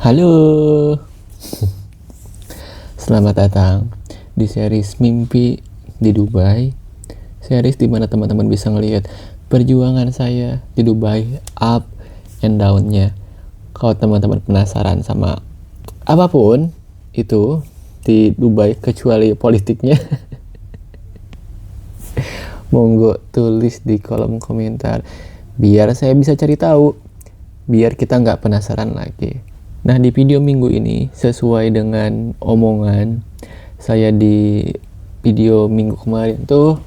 Halo, selamat datang di series Mimpi di Dubai. Series dimana teman-teman bisa ngelihat perjuangan saya di Dubai, up and down-nya. Kalau teman-teman penasaran sama apapun itu di Dubai kecuali politiknya, monggo tulis di kolom komentar biar saya bisa cari tahu, biar kita nggak penasaran lagi. Nah, di video minggu ini sesuai dengan omongan saya di video minggu kemarin tuh,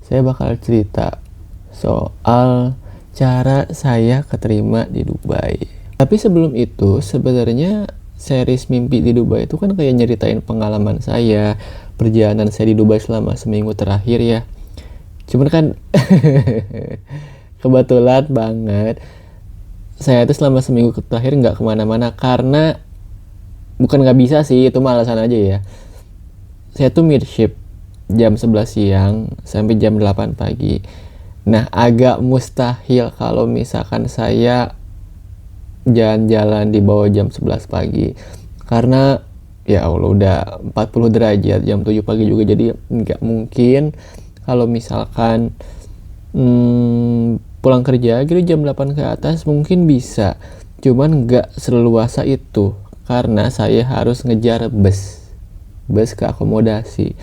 saya bakal cerita soal cara saya keterima di Dubai. Tapi sebelum itu, sebenarnya series Mimpi di Dubai itu kan kayak nyeritain pengalaman saya, perjalanan saya di Dubai selama seminggu terakhir ya. Cuman kan kebetulan banget saya tuh selama seminggu terakhir nggak kemana-mana karena bukan nggak bisa sih, itu mah alasan aja ya. Saya tuh mid shift jam 11 siang sampai jam 8 pagi. Nah, agak mustahil kalau misalkan saya jalan-jalan di bawah jam 11 pagi karena ya Allah udah 40 derajat jam 7 pagi juga, jadi nggak mungkin kalau misalkan pulang kerja gitu jam 8 ke atas mungkin bisa, cuman nggak seleluasa itu karena saya harus ngejar bus ke akomodasi.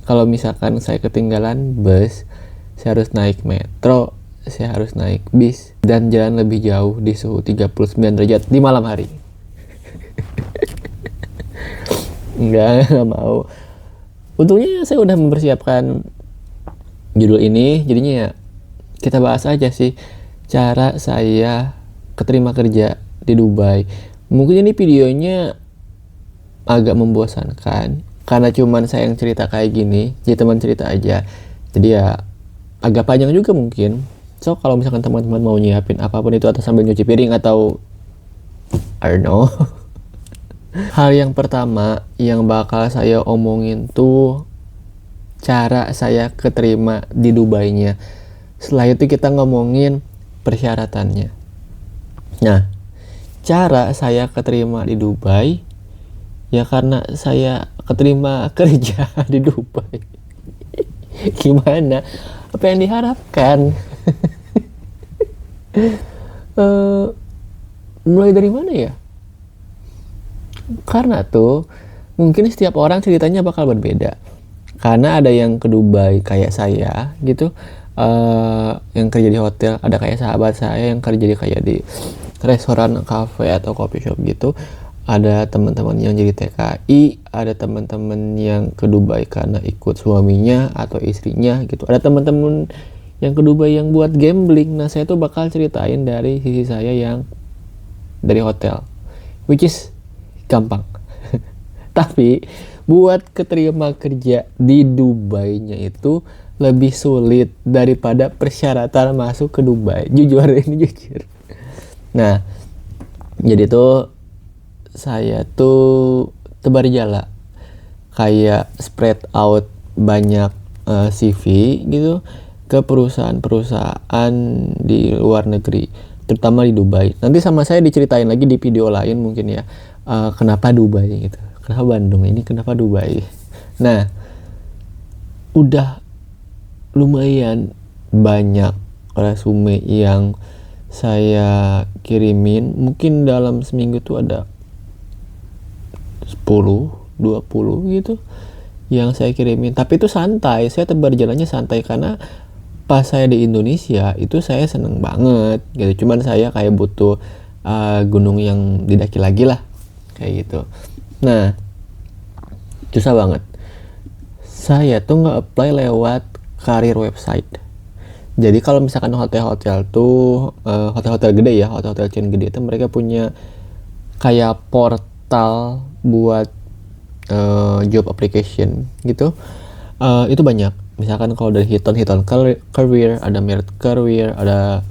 Kalau misalkan saya ketinggalan bus, saya harus naik metro, saya harus naik bis dan jalan lebih jauh di suhu 39 derajat di malam hari. Nggak mau. Untungnya saya udah mempersiapkan judul ini, jadinya ya kita bahas aja sih cara saya keterima kerja di Dubai. Mungkin ini videonya agak membosankan karena cuman saya yang cerita kayak gini, jadi teman cerita aja. Jadi ya agak panjang juga mungkin. So kalau misalkan teman-teman mau nyiapin apapun itu atau sambil nyuci piring atau I don't know. Hal yang pertama yang bakal saya omongin tuh cara saya keterima di Dubai-nya. Setelah itu kita ngomongin persyaratannya. Nah, cara saya keterima di Dubai ya karena saya keterima kerja di Dubai. Gimana? Apa yang diharapkan? Mulai dari mana ya? Karena tuh mungkin setiap orang ceritanya bakal berbeda. Karena ada yang ke Dubai kayak saya gitu, yang kerja di hotel, ada kayak sahabat saya yang kerja di kayak di restoran, cafe atau coffee shop gitu. Ada teman-teman yang jadi TKI, ada teman-teman yang ke Dubai karena ikut suaminya atau istrinya gitu. Ada teman-teman yang ke Dubai yang buat gambling. Nah, saya tuh bakal ceritain dari sisi saya yang dari hotel, which is gampang. Tapi buat keterima kerja di Dubai-nya itu lebih sulit daripada persyaratan masuk ke Dubai. Jujur, ini jujur. Nah, jadi tuh saya tuh tebar jala, kayak spread out banyak CV gitu ke perusahaan-perusahaan di luar negeri, terutama di Dubai. Nanti sama saya diceritain lagi di video lain mungkin ya, kenapa Dubai gitu, kenapa Bandung ini, kenapa Dubai. Nah, udah lumayan banyak resume yang saya kirimin. Mungkin dalam seminggu tuh ada 10-20 gitu yang saya kirimin. Tapi itu santai, saya tebar jalannya santai karena pas saya di Indonesia itu saya seneng banget gitu. Cuman saya kayak butuh gunung yang didaki lagi lah kayak gitu. Nah, susah banget. Saya tuh nge-apply lewat karir website. Jadi kalau misalkan hotel-hotel tuh, hotel-hotel gede ya, hotel-hotel chain gede itu mereka punya kayak portal buat job application gitu. Itu banyak. Misalkan kalau dari Hilton Career, ada Merit Career, ada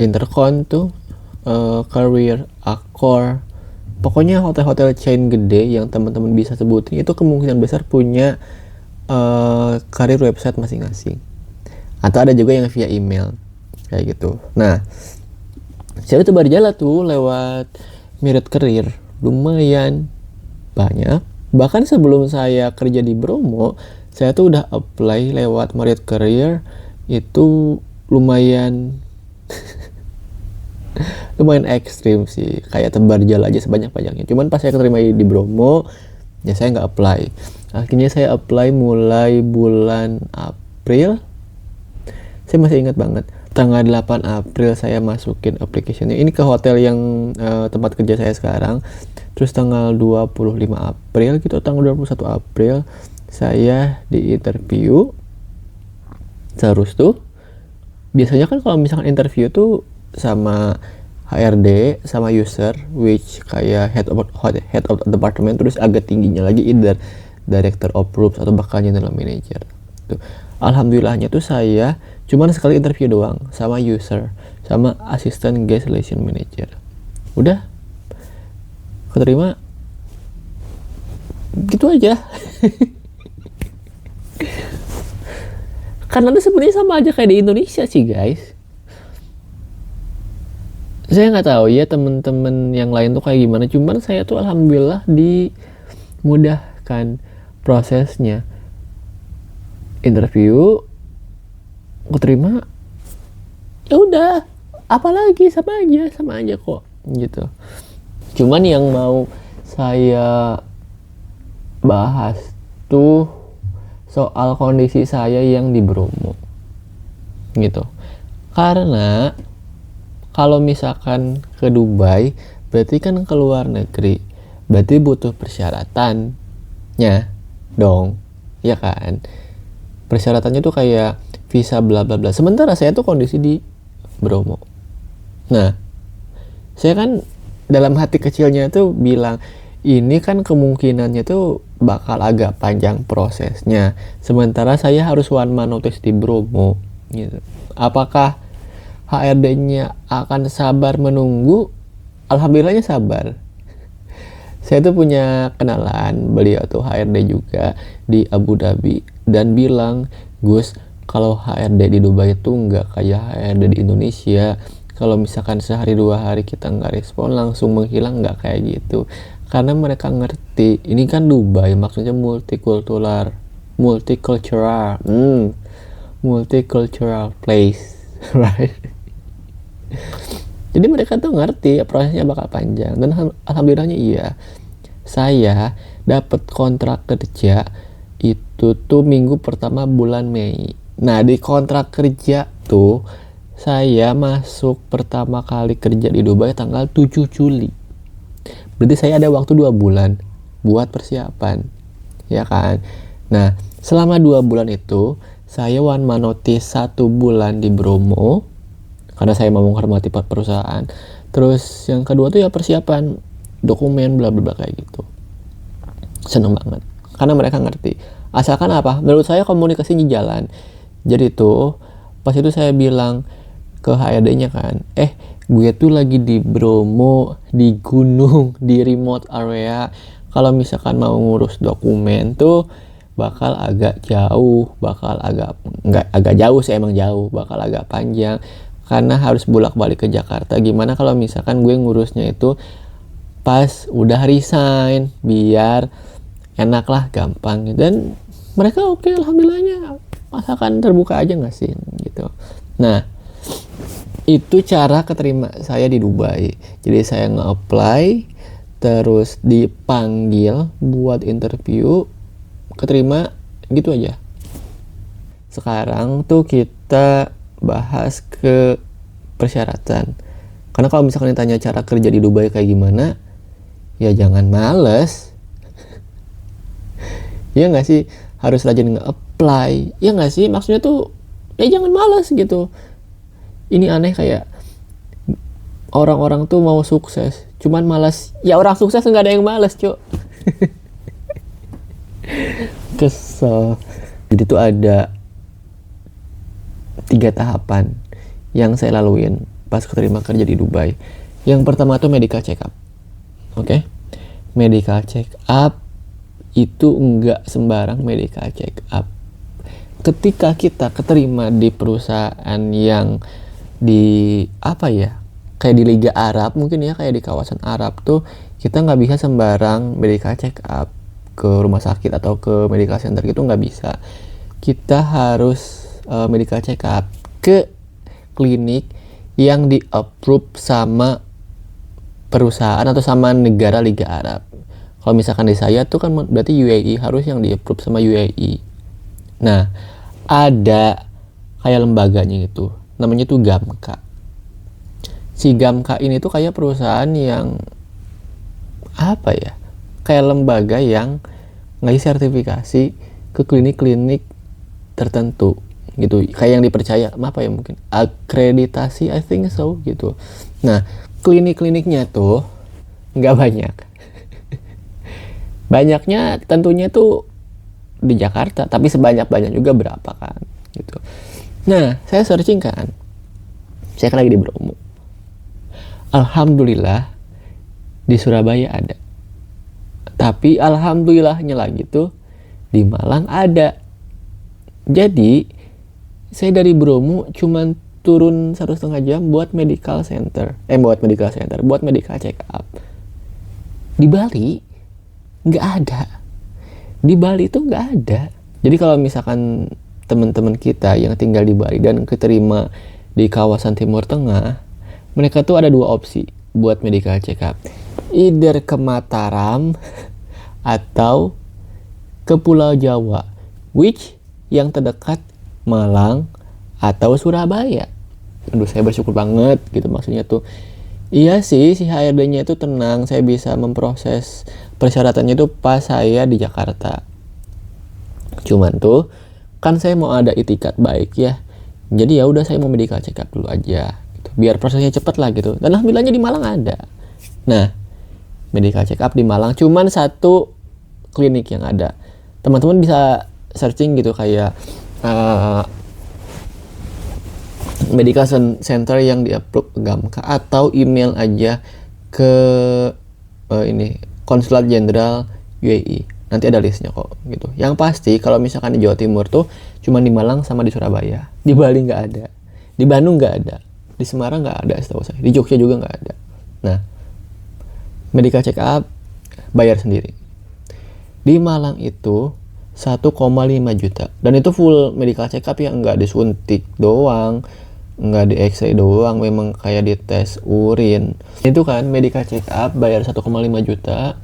Intercon tuh, Career, Accor. Pokoknya hotel-hotel chain gede yang teman-teman bisa sebutin itu kemungkinan besar punya karir website masing-masing. Atau ada juga yang via email kayak gitu. Nah, saya tuh baru jalan tuh lewat merit career lumayan banyak. Bahkan sebelum saya kerja di Bromo, saya tuh udah apply lewat merit career itu lumayan lumayan ekstrim sih, kayak tebar jala aja sebanyak-banyaknya. Cuman pas saya keterima di Bromo, ya saya nggak apply. Akhirnya saya apply mulai bulan April. Saya masih ingat banget, tanggal 8 April saya masukin application-nya. Ini ke hotel yang tempat kerja saya sekarang. Terus tanggal 25 April gitu, tanggal 21 April saya di interview. Terus tuh biasanya kan kalau misalkan interview tuh sama HRD sama user, which kayak head of department, terus agak tingginya lagi either director of groups atau bahkan general manager. Tuh. Alhamdulillahnya tuh saya cuman sekali interview doang sama user sama assistant guest relation manager. Udah keterima gitu aja. Karena itu sebenarnya sama aja kayak di Indonesia sih guys. Saya nggak tahu ya temen-temen yang lain tuh kayak gimana, cuman saya tuh alhamdulillah dimudahkan prosesnya. Interview keterima, ya udah, apalagi sama aja kok gitu. Cuman yang mau saya bahas tuh soal kondisi saya yang di Bromo gitu. Karena kalau misalkan ke Dubai, berarti kan ke luar negeri, berarti butuh persyaratannya dong, ya kan? Persyaratannya tuh kayak visa bla bla bla. Sementara saya tuh kondisi di Bromo. Nah, saya kan dalam hati kecilnya tuh bilang, ini kan kemungkinannya tuh bakal agak panjang prosesnya. Sementara saya harus one man notice di Bromo gitu. Apakah HRD-nya akan sabar menunggu? Alhamdulillahnya sabar. Saya tuh punya kenalan, beliau tuh HRD juga di Abu Dhabi, dan bilang, Gus, kalau HRD di Dubai itu nggak kayak HRD di Indonesia. Kalau misalkan sehari 2 hari kita nggak respon, langsung menghilang, nggak kayak gitu. Karena mereka ngerti, ini kan Dubai, maksudnya multicultural place, right? Jadi mereka tuh ngerti prosesnya bakal panjang, dan alhamdulillahnya iya. Saya dapat kontrak kerja itu tuh minggu pertama bulan Mei. Nah, di kontrak kerja tuh saya masuk pertama kali kerja di Dubai tanggal 7 Juli. Berarti saya ada waktu 2 bulan buat persiapan, ya kan? Nah, selama 2 bulan itu saya one man notice 1 bulan di Bromo karena saya mau menghormati perusahaan. Terus yang kedua tuh ya persiapan dokumen bla bla bla kayak gitu. Seneng banget karena mereka ngerti. Asalkan apa? Menurut saya komunikasinya jalan. Jadi tuh pas itu saya bilang ke HRD-nya kan, gue tuh lagi di Bromo, di gunung, di remote area. Kalau misalkan mau ngurus dokumen tuh bakal agak jauh, nggak agak jauh sih, emang jauh, bakal agak panjang karena harus bolak-balik ke Jakarta. Gimana kalau misalkan gue ngurusnya itu pas udah resign, biar enak lah, gampang. Dan mereka oke, alhamdulillahnya, masakan terbuka aja nggak sih gitu. Nah, itu cara keterima saya di Dubai. Jadi saya nge-apply, terus dipanggil buat interview, keterima, gitu aja. Sekarang tuh kita bahas ke persyaratan. Karena kalau misalkan ditanya cara kerja di Dubai kayak gimana, ya jangan males. Ya nggak sih, harus rajin nge-apply. Ya nggak sih, maksudnya tuh ya jangan males gitu. Ini aneh, kayak orang-orang tuh mau sukses, cuman malas. Ya orang sukses nggak ada yang malas, cuk. Kesel. Jadi tuh ada 3 tahapan yang saya laluin pas keterima kerja di Dubai. Yang pertama tuh medical check up. Oke? Medical check up itu enggak sembarang medical check up. Ketika kita keterima di perusahaan yang di kayak di Liga Arab mungkin ya, kayak di kawasan Arab tuh kita nggak bisa sembarang medical check up ke rumah sakit atau ke medical center gitu, nggak bisa. Kita harus medical check up ke klinik yang di approve sama perusahaan atau sama negara Liga Arab. Kalau misalkan di saya tuh kan berarti UAE, harus yang di approve sama UAE. Nah, ada kayak lembaganya itu, namanya tuh GAMKA. Si GAMKA ini tuh kayak perusahaan yang apa ya, kayak lembaga yang ngasih sertifikasi ke klinik-klinik tertentu gitu, kayak yang dipercaya apa ya, mungkin akreditasi, I think so gitu. Nah, klinik-kliniknya tuh nggak banyak. Banyaknya tentunya tuh di Jakarta, tapi sebanyak-banyak juga berapa kan gitu. Nah, saya searching kan, saya kan lagi di Bromo, alhamdulillah di Surabaya ada, tapi alhamdulillahnya lagi tuh di Malang ada. Jadi saya dari Bromo cuman turun 1,5 jam buat medical center, buat medical check up. Di Bali nggak ada, di Bali tuh nggak ada. Jadi kalau misalkan teman-teman kita yang tinggal di Bali dan keterima di kawasan Timur Tengah, mereka tuh ada 2 opsi buat medical check up, either ke Mataram atau ke Pulau Jawa, which yang terdekat Malang atau Surabaya. Aduh, saya bersyukur banget gitu, maksudnya tuh iya sih, si HRD-nya itu tenang, saya bisa memproses persyaratannya itu pas saya di Jakarta. Cuman tuh kan saya mau ada itikat baik ya, jadi ya udah saya mau medical check up dulu aja gitu, biar prosesnya cepet lah gitu. Dan alhamdulillahnya di Malang ada. Nah, medical check up di Malang cuman 1 klinik yang ada. Teman-teman bisa searching gitu kayak medical center yang di-approve GAMKA, atau email aja ke ini Konsulat Jenderal UAE. Nanti ada listnya kok gitu. Yang pasti kalau misalkan di Jawa Timur tuh cuma di Malang sama di Surabaya. Di Bali nggak ada, di Bandung nggak ada, di Semarang nggak ada setahu saya, di Jogja juga nggak ada. Nah, medical check up bayar sendiri. Di Malang itu 1,5 juta, dan itu full medical check up ya, nggak disuntik doang, nggak di X-ray doang, memang kayak di tes urin. Itu kan medical check up bayar 1,5 juta.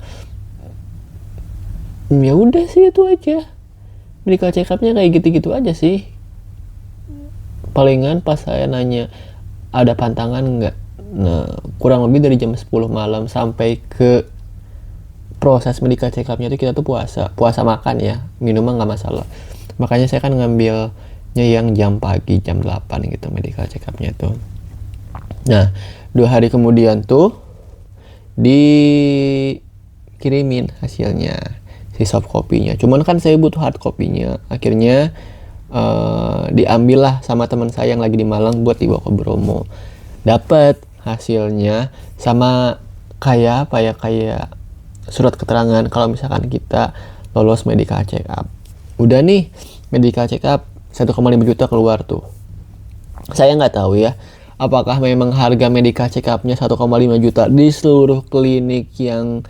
Ya udah sih, itu aja. Medical check up-nya kayak gitu-gitu aja sih. Palingan pas saya nanya ada pantangan nggak, nah kurang lebih dari jam 10 malam sampai ke proses medical check up-nya itu kita tuh puasa makan ya, minuman nggak masalah. Makanya saya kan ngambilnya yang jam pagi, jam 8 gitu medical check up-nya tuh. Nah, 2 hari kemudian tuh dikirimin hasilnya, si soft copy-nya. Cuman kan saya butuh hard copy-nya. Akhirnya diambil lah sama teman saya yang lagi di Malang buat dibawa ke Bromo. Dapat hasilnya sama kayak apa ya, kayak surat keterangan kalau misalkan kita lolos medical check up. Udah nih, medical check up 1,5 juta keluar tuh. Saya nggak tahu ya, apakah memang harga medical check up-nya 1,5 juta di seluruh klinik yang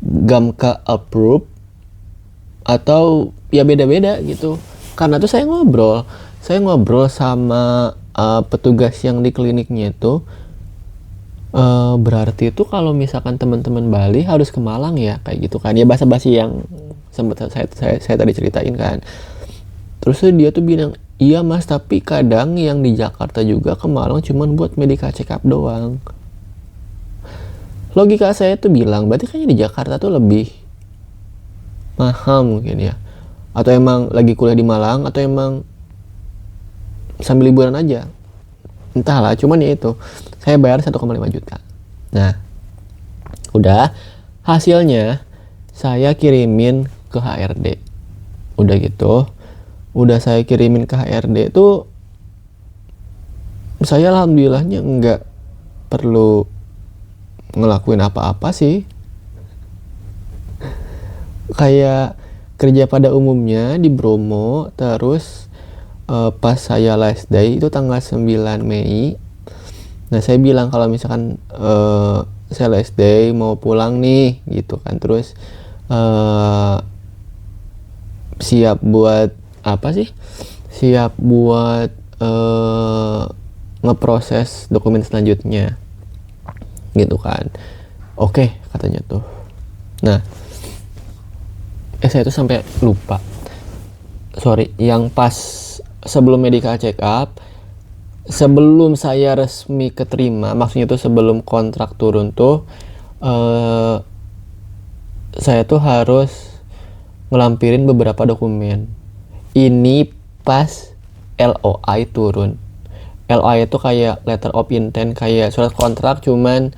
GAMKA approve, atau ya beda-beda gitu. Karena tuh saya ngobrol sama petugas yang di kliniknya itu, berarti itu kalau misalkan teman-teman Bali harus ke Malang ya, kayak gitu kan ya, basa-basi yang sempat saya tadi ceritain kan. Terus dia tuh bilang, iya mas, tapi kadang yang di Jakarta juga ke Malang cuman buat medical check up doang. Logika saya tuh bilang, berarti kayaknya di Jakarta tuh lebih mahal mungkin ya, atau emang lagi kuliah di Malang, atau emang sambil liburan aja, entahlah. Cuman ya itu, saya bayar 1,5 juta. Nah, udah, hasilnya saya kirimin ke HRD. Udah gitu, udah saya kirimin ke HRD tuh, saya alhamdulillahnya nggak perlu ngelakuin apa-apa sih. Kayak kerja pada umumnya di Bromo. Terus pas saya last day itu tanggal 9 Mei, Nah saya bilang kalau misalkan saya last day mau pulang nih gitu kan, terus siap buat apa sih, siap buat ngeproses dokumen selanjutnya gitu kan. Oke, katanya tuh. Nah saya tuh sampai lupa, sorry, yang pas sebelum medical check up, sebelum saya resmi keterima, maksudnya tuh sebelum kontrak turun tuh saya tuh harus ngelampirin beberapa dokumen. Ini pas LOI turun. LOI itu kayak letter of intent, kayak surat kontrak, cuman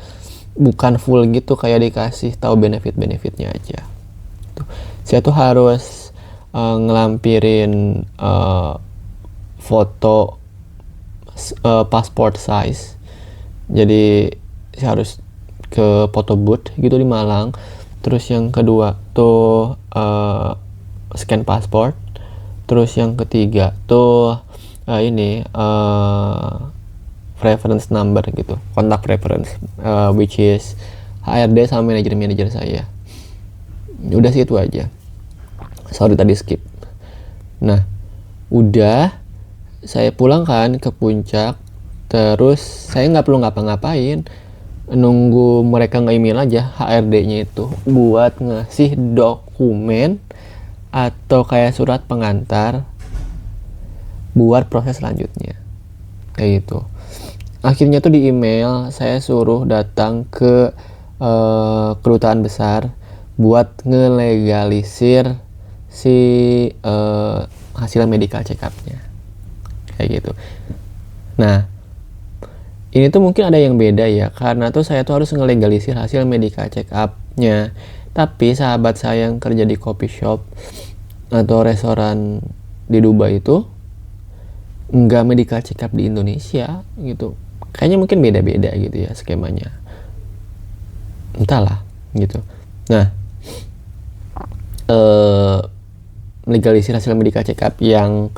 bukan full gitu, kayak dikasih tahu benefit-benefitnya aja. Saya tuh harus ngelampirin foto passport size. Jadi saya harus ke photo booth gitu di Malang. Terus yang kedua tuh scan pasport. Terus yang ketiga tuh reference number gitu, kontak reference, which is HRD sama manajer saya. Udah sih itu aja. Sorry tadi skip. Nah udah, saya pulang kan ke puncak, terus saya nggak perlu ngapa-ngapain, nunggu mereka nge-email aja HRD-nya itu buat ngasih dokumen atau kayak surat pengantar buat proses selanjutnya, kayak gitu. Akhirnya tuh di email saya suruh datang ke kedutaan besar buat ngelegalisir si hasil medical check up-nya, kayak gitu. Nah ini tuh mungkin ada yang beda ya, karena tuh saya tuh harus ngelegalisir hasil medical check up-nya, tapi sahabat saya yang kerja di coffee shop atau restoran di Dubai itu nggak medical check up di Indonesia gitu. Kayaknya mungkin beda-beda gitu ya skemanya, entahlah gitu. Nah legalisir hasil medical check up yang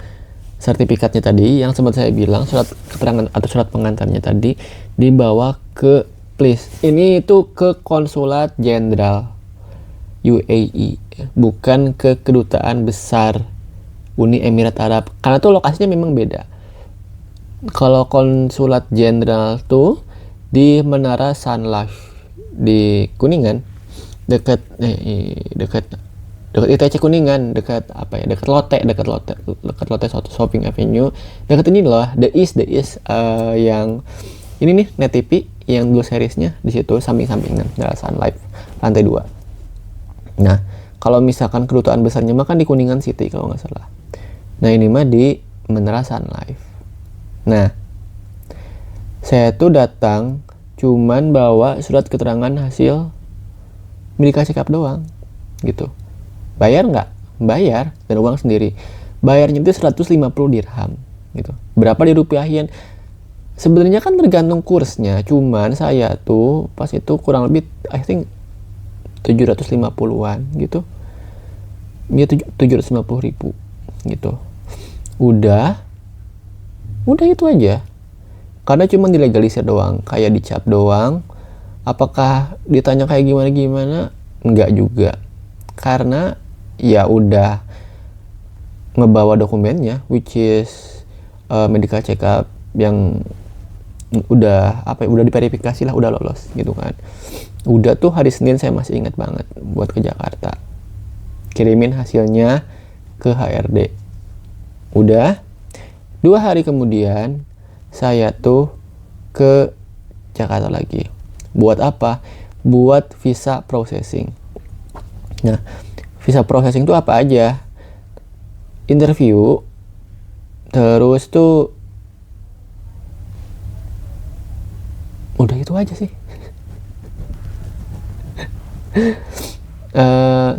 sertifikatnya tadi, yang sempat saya bilang surat keterangan atau surat pengantarnya tadi, dibawa ke ini itu ke konsulat jenderal UAE, bukan ke kedutaan besar Uni Emirat Arab, karena tuh lokasinya memang beda. Kalau konsulat jenderal tuh di Menara Sun Life di Kuningan, dekat ITC Kuningan, dekat Lotte Shopping Avenue, dekat ini loh, The East yang ini nih Net TV yang dulu seriesnya, di situ samping-sampingan Menara Sun Life lantai 2. Nah kalau misalkan kedutaan besarnya mah kan di Kuningan City kalau nggak salah. Nah ini mah di Menara Sun Life. Nah saya tuh datang cuman bawa surat keterangan hasil medical check up doang gitu. Bayar nggak? Bayar, dan uang sendiri. Bayarnya itu 150 dirham gitu. Berapa dirupiahin? Sebenarnya kan tergantung kursnya, cuman saya tuh pas itu kurang lebih I think 750-an gitu. Ya 750 ribu gitu. Udah itu aja. Karena cuma dilegalisir doang, kayak dicap doang. Apakah ditanya kayak gimana? Enggak juga. Karena ya udah ngebawa dokumennya, which is medical check up yang udah diverifikasi lah, udah lolos gitu kan. Udah tuh hari Senin, saya masih ingat banget, buat ke Jakarta, kirimin hasilnya ke HRD. Udah 2 hari kemudian saya tuh ke Jakarta lagi. Buat apa? Buat visa processing. Nah visa processing tuh apa aja? Interview, terus tuh udah itu aja sih. 1,2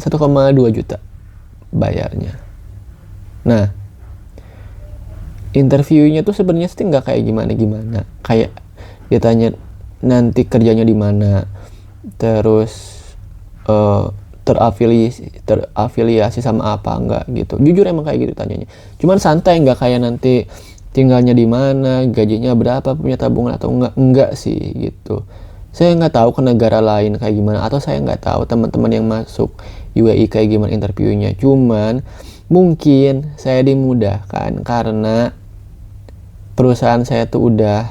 juta bayarnya. Nah interviewnya tuh sebenarnya sih nggak kayak gimana, kayak ditanya nanti kerjanya di mana, terus terafiliasi sama apa enggak gitu. Jujur emang kayak gitu tanyanya, cuman santai, nggak kayak nanti tinggalnya di mana, gajinya berapa, punya tabungan atau enggak sih gitu. Saya nggak tahu ke negara lain kayak gimana, atau saya nggak tahu teman-teman yang masuk UAE kayak gimana interviewnya. Cuman mungkin saya dimudahkan karena perusahaan saya tuh udah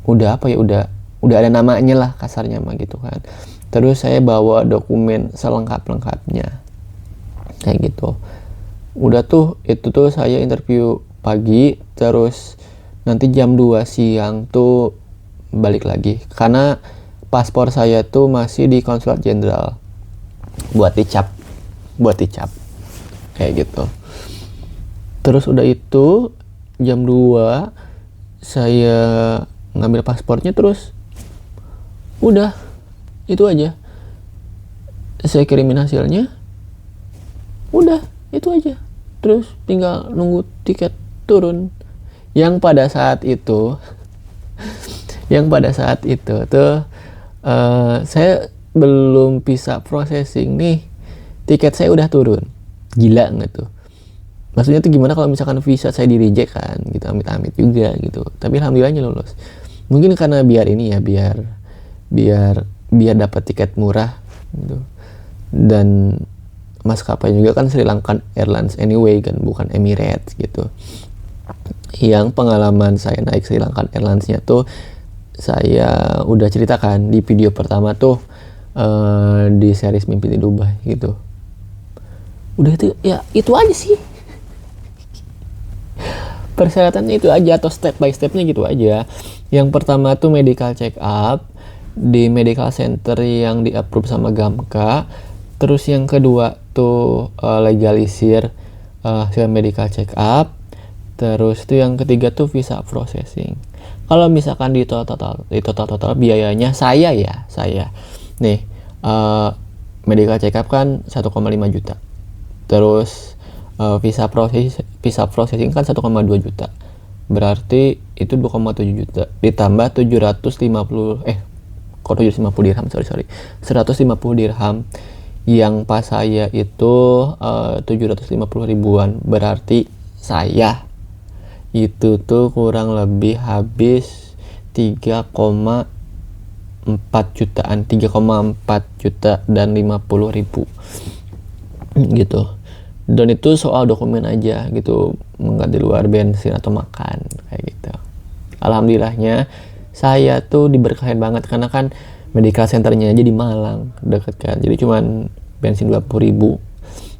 apa ya, udah ada namanya lah kasarnya mah gitu kan. Terus saya bawa dokumen selengkap-lengkapnya kayak gitu. Udah tuh, itu tuh saya interview pagi, terus nanti jam 2 siang tuh balik lagi karena paspor saya tuh masih di konsulat jenderal buat dicap kayak gitu. Terus udah itu jam 2 saya ngambil paspornya, terus udah itu aja, saya kirimin hasilnya, udah itu aja, terus tinggal nunggu tiket turun. Yang pada saat itu tuh saya belum bisa processing nih, tiket saya udah turun. Gila nggak tuh? Maksudnya tuh gimana kalau misalkan visa saya di reject kan gitu, amit-amit juga gitu, tapi alhamdulillahnya lulus. Mungkin karena biar ini ya, biar dapat tiket murah gitu. Dan maskapai juga kan Sri Lankan Airlines anyway kan, bukan Emirates gitu. Yang pengalaman saya naik Sri Lankan Airlines-nya tuh saya udah ceritakan di video pertama tuh, di series Mimpi di Dubai gitu. Udah itu ya, itu aja sih persyaratannya, itu aja, atau step by stepnya gitu aja. Yang pertama tuh medical check up di medical center yang di approve sama Gamka. Terus yang kedua tuh legalisir hasil medical check up. Terus tuh yang ketiga tuh visa processing. Kalau misalkan di total biayanya saya nih, medical check up kan 1,5 juta. Terus visa processing kan 1,2 juta. Berarti itu 2,7 juta ditambah 750 dirham, 150 dirham. Yang pas saya itu 750 ribuan. Berarti saya itu tuh kurang lebih habis 3,4 jutaan, 3,4 juta dan 50 ribu gitu. Dan itu soal dokumen aja gitu, nggak di luar bensin atau makan kayak gitu. Alhamdulillahnya saya tuh diberkahin banget karena kan medical centernya aja di Malang deket kan, jadi cuman bensin 20 ribu.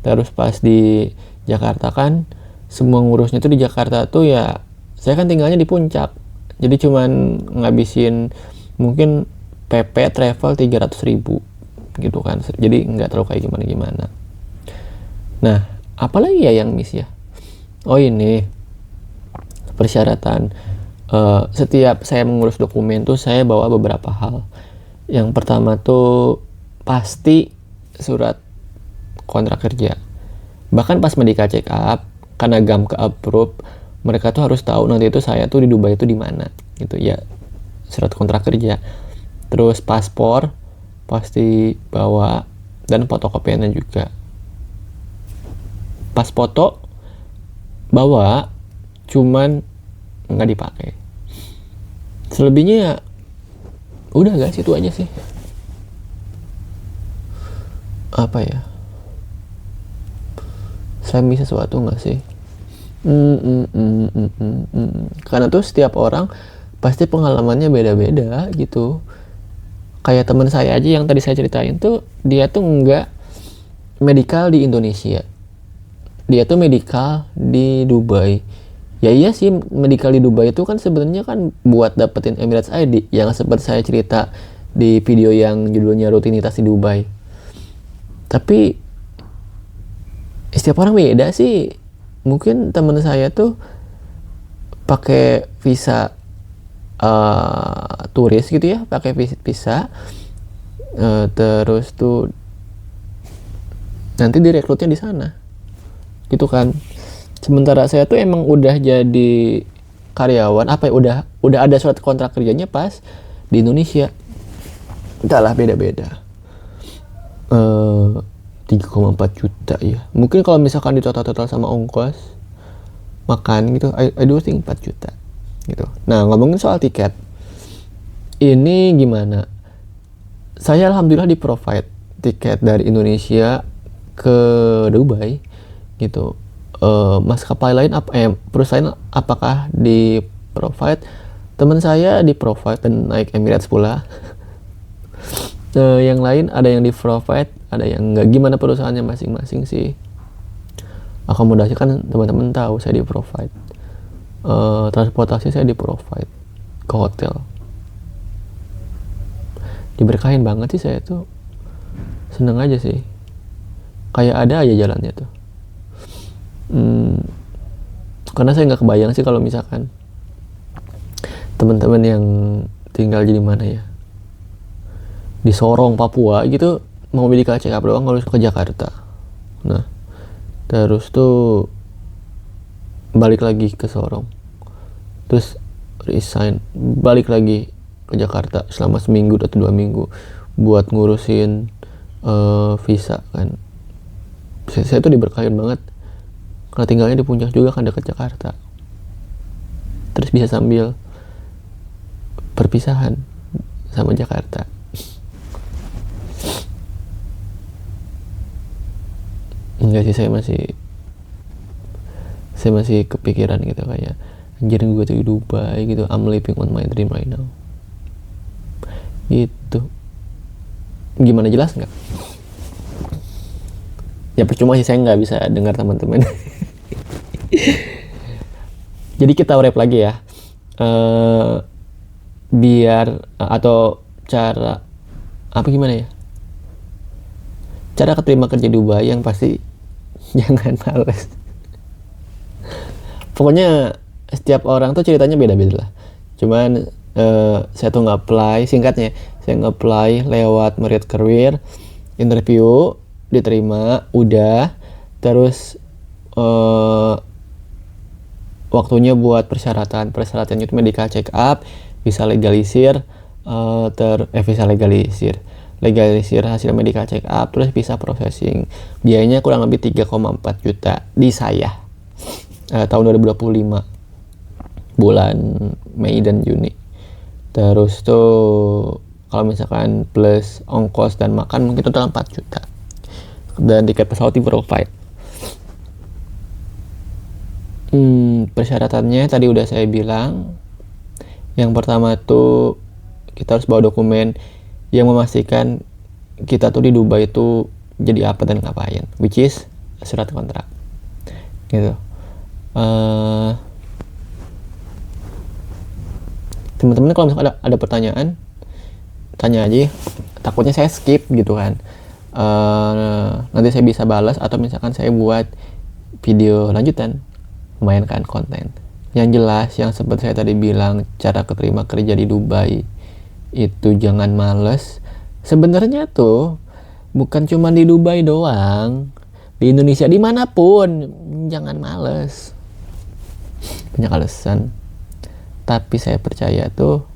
Terus pas di Jakarta kan semua ngurusnya tuh di Jakarta tuh ya, saya kan tinggalnya di Puncak, jadi cuman ngabisin mungkin PP travel 300 ribu gitu kan, jadi nggak terlalu kayak gimana. Nah, apalagi ya yang miss ya? Oh ini persyaratan. Setiap saya mengurus dokumen tuh saya bawa beberapa hal. Yang pertama tuh pasti surat kontrak kerja. Bahkan pas medical check up, karena Gamka approve, mereka tuh harus tahu nanti itu saya tuh di Dubai itu di mana gitu ya. Surat kontrak kerja. Terus paspor pasti bawa, dan fotokopiannya juga. Pas foto bawa, cuman nggak dipakai. Selebihnya ya udah guys, itu aja sih. Apa ya, saya bisa sesuatu nggak sih? Karena tuh setiap orang pasti pengalamannya beda-beda gitu. Kayak teman saya aja yang tadi saya ceritain tuh, dia tuh nggak medical di Indonesia, dia tuh medical di Dubai. Ya iya sih, medical di Dubai itu kan sebenarnya kan buat dapetin Emirates ID, yang seperti saya cerita di video yang judulnya Rutinitas di Dubai. Tapi setiap orang beda sih. Mungkin teman saya tuh pakai visa turis gitu ya, pakai visa terus tuh nanti direkrutnya di sana gitu kan. Sementara saya tuh emang udah jadi karyawan, apa ya, udah ada surat kontrak kerjanya pas di Indonesia. Entahlah, beda-beda. 3,4 juta ya. Mungkin kalau misalkan di total sama ongkos makan gitu, I do think 4 juta gitu. Nah, ngomongin soal tiket ini gimana, saya alhamdulillah di provide tiket dari Indonesia ke Dubai gitu. Maskapai lain perusahaan apakah di provide? Teman saya di provide dan naik Emirates pula. Yang lain ada yang di provide, ada yang enggak. Gimana perusahaannya masing-masing sih. Akomodasi kan teman-teman tahu saya di provide. Transportasi saya di provide ke hotel. Diberkahin banget sih, saya tuh seneng aja sih, kayak ada aja jalannya tuh. Karena saya nggak kebayang sih kalau misalkan teman-teman yang tinggal di mana ya, di Sorong Papua gitu, mau beli KCK doang harus ke Jakarta. Nah, terus tuh balik lagi ke Sorong, terus resign, balik lagi ke Jakarta selama seminggu atau 2 minggu buat ngurusin visa kan. Saya tuh diberkahin banget karena tinggalnya di Puncak juga kan, dekat Jakarta, terus bisa sambil perpisahan sama Jakarta. Enggak sih, saya masih kepikiran gitu, kayak anjir gue tuh di Dubai gitu, I'm living on my dream right now gitu. Gimana, jelas nggak? Ya percuma sih, saya nggak bisa dengar teman-teman. Jadi kita wrap lagi ya, biar atau cara apa gimana ya, cara keterima kerja di Dubai yang pasti jangan males. Pokoknya setiap orang tuh ceritanya beda-beda lah. Cuman saya tuh nge-apply, singkatnya saya nge-apply lewat Merit Career, interview, diterima, udah. Terus waktunya buat persyaratannya itu medical check up, visa legalisir, legalisir hasil medical check up, terus visa processing. Biayanya kurang lebih 3,4 juta di saya tahun 2025 bulan Mei dan Juni. Terus tuh kalau misalkan plus ongkos dan makan mungkin total 4 juta. Dan tiket pesawat di provide. Persyaratannya tadi udah saya bilang. Yang pertama tuh kita harus bawa dokumen yang memastikan kita tuh di Dubai itu jadi apa dan ngapain, which is surat kontrak gitu. Teman-teman kalau misalkan ada pertanyaan, tanya aja, takutnya saya skip gitu kan. Nanti saya bisa balas, atau misalkan saya buat video lanjutan, lumayan kan konten. Yang jelas, yang seperti saya tadi bilang, cara keterima kerja di Dubai itu jangan males. Sebenarnya tuh bukan cuma di Dubai doang, di Indonesia dimanapun jangan males. Banyak alasan, tapi saya percaya tuh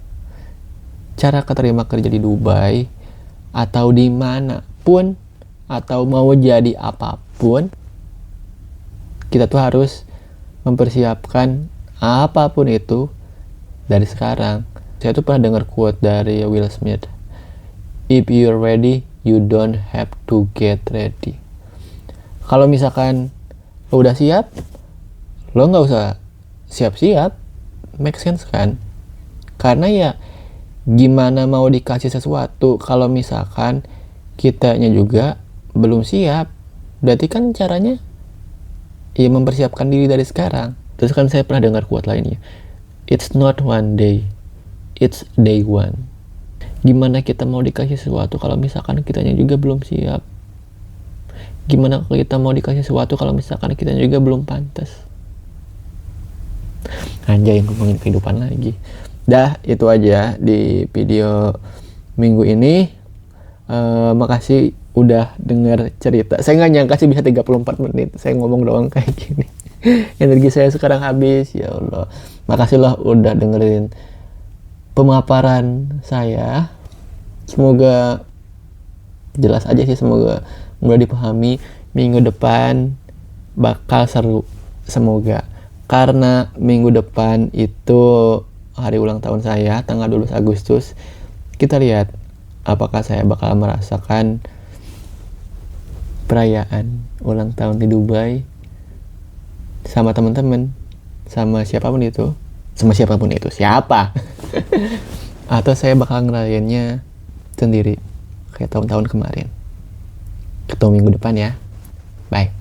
cara keterima kerja di Dubai atau dimanapun, atau mau jadi apapun, kita tuh harus mempersiapkan apapun itu dari sekarang. Saya tuh pernah dengar quote dari Will Smith, if you're ready, you don't have to get ready. Kalau misalkan lo udah siap, lo nggak usah siap-siap. Make sense kan? Karena ya gimana mau dikasih sesuatu kalau misalkan kitanya juga belum siap. Berarti kan caranya ya mempersiapkan diri dari sekarang. Terus kan saya pernah dengar quote lainnya, it's not one day, it's day one. Gimana kita mau dikasih sesuatu kalau misalkan kitanya juga belum siap? Gimana kita mau dikasih sesuatu kalau misalkan kitanya juga belum pantas? Anjay, ngomongin kehidupan lagi. Dah, itu aja di video minggu ini. Makasih udah denger cerita. Saya nggak nyangka sih bisa 34 menit saya ngomong doang kayak gini. Energi saya sekarang habis, ya Allah. Makasih lah udah dengerin pemaparan saya. Semoga jelas aja sih, semoga mudah dipahami. Minggu depan bakal seru, semoga. karena minggu depan itu hari ulang tahun saya, tanggal 12 Agustus. Kita lihat apakah saya bakal merasakan perayaan ulang tahun di Dubai sama teman-teman, sama siapapun itu, siapa atau saya bakal ngerayainnya sendiri kayak tahun-tahun kemarin. Ketemu minggu depan ya, bye.